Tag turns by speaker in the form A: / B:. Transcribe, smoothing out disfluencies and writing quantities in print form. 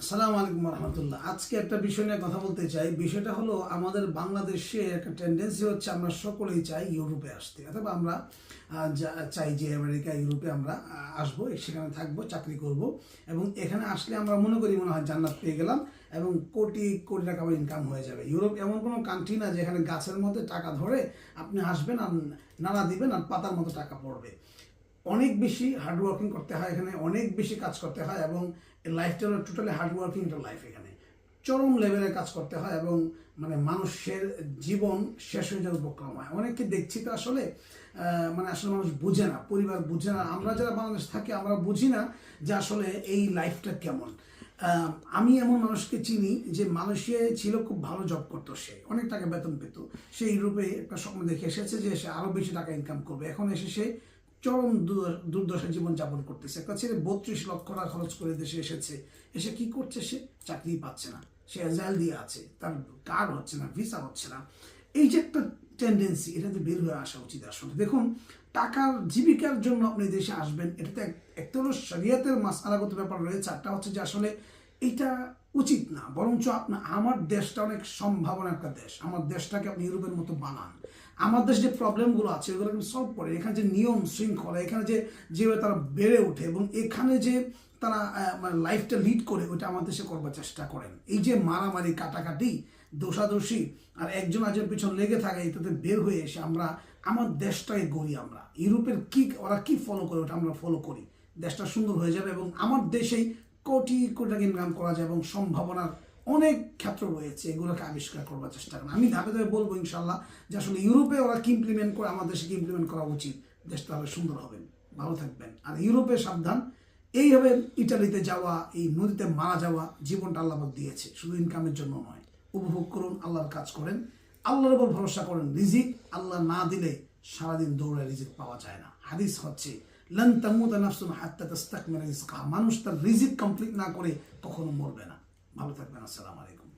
A: আসসালামু আলাইকুম রহমতুল্লাহ। আজকে একটা বিষয় নিয়ে কথা বলতে চাই। বিষয়টা হলো আমাদের বাংলাদেশে একটা টেন্ডেন্সি হচ্ছে আমরা সকলেই চাই ইউরোপে আসতে, অথবা আমরা চাই যে আমেরিকা ইউরোপে আমরা আসবো, সেখানে থাকবো, চাকরি করব, এবং এখানে আসলে আমরা মনে হয় জান্নাত পেয়ে গেলাম এবং কোটি কোটি টাকা ইনকাম হয়ে যাবে। ইউরোপ এমন কোনো কান্ট্রি না যেখানে গাছের মধ্যে টাকা ধরে আপনি আসবেন আর নাড়া দিবেন আর পাতার মতো টাকা পড়বে। অনেক বেশি হার্ডওয়ার্কিং করতে হয়, এখানে অনেক বেশি কাজ করতে হয়, এবং লাইফটা হলো টোটালি হার্ডওয়ার্কিং একটা লাইফ। এখানে চরম লেভেলের কাজ করতে হয় এবং মানুষের জীবন শেষ হয়ে যাওয়ার উপক্রম হয়। অনেককে দেখছি তো আসলে আসলে মানুষ বুঝে না, পরিবার বুঝে না, আমরা যারা বাংলাদেশ থাকি আমরা বুঝি না যে আসলে এই লাইফটা কেমন। আমি এমন মানুষকে চিনি যে মালয়েশিয়ায় ছিল, খুব ভালো জব করতো, সে অনেক টাকা বেতন পেত, সে ইউরোপে একটা স্বপ্ন দেখে এসেছে যে সে আরও বেশি টাকা ইনকাম করবে। এখন এসে সে চরম দুর্দশা জীবন যাপন করতেছে। একটা ছেলে 32 লক্ষ টাকা খরচ করে দেশে এসেছে, এসে কি করছে? সে চাকরি পাচ্ছে না, সে এজাইল দিয়ে আছে, তার কার্ড হচ্ছে না, ভিসা হচ্ছে না। এই যে একটা টেন্ডেন্সি, এটাতে বের হয়ে আসা উচিত। আসলে দেখুন, টাকার জীবিকার জন্য আপনি দেশে আসবেন, এটাতে একটা হলো শরিয়তের মাসআলাগত ব্যাপার রয়েছে, একটা হচ্ছে যে আসলে এটা উচিত না। বরঞ্চ আমার দেশটা অনেক সম্ভাবনা একটা দেশ, আমার দেশটাকে আপনি ইউরোপের মতো বানান। আমার দেশে যে প্রবলেমগুলো আছে ওগুলো কিন্তু সলভ করে। এখানে যে নিয়ম শৃঙ্খলা, এখানে যেভাবে তারা বেড়ে ওঠে এবং এখানে যে তারা লাইফটা লিড করে, ওইটা আমার দেশে করবার চেষ্টা করেন। এই যে মারামারি, কাটাকাটি, দোষাদোষী আর একজন আরেকজন পিছন লেগে থাকে, এটাতে বের হয়ে এসে আমরা আমার দেশটাকে গড়ি। আমরা ইউরোপের ওরা কি ফলো করে ওটা আমরা ফলো করি, দেশটা সুন্দর হয়ে যাবে এবং আমার দেশেই কোটি কোটি টাকা ইনকাম করা যায় এবং সম্ভাবনার অনেক ক্ষেত্র রয়েছে, এগুলোকে আবিষ্কার করবার চেষ্টা করেন। আমি ধাপে ধাপে বলবো ইনশাল্লাহ যে আসলে ইউরোপে ওরা কি ইমপ্লিমেন্ট করে আমার দেশে কি ইমপ্লিমেন্ট করা উচিত, দেশটা হবে সুন্দর হবে। ভালো থাকবেন। আর ইউরোপে সাবধান, এইভাবে ইটালিতে যাওয়া, এই নদীতে মারা যাওয়া, জীবনটা আল্লাহ দিয়েছে, শুধু ইনকামের জন্য নয়। উপভোগ করুন, আল্লাহর কাজ করেন, আল্লাহর উপর ভরসা করেন। রিজিক আল্লাহ না দিলে সারাদিন দৌড়ে রিজিক পাওয়া যায় না। হাদিস হচ্ছে লান তামুতা নাফসুন হাত্তা তাস্তাকমিলা রিজকাহা, মানুষ তার রিজিক কমপ্লিট না করে কখনো মরবে না। ভালো থাকবেন। আসসালামু আলাইকুম।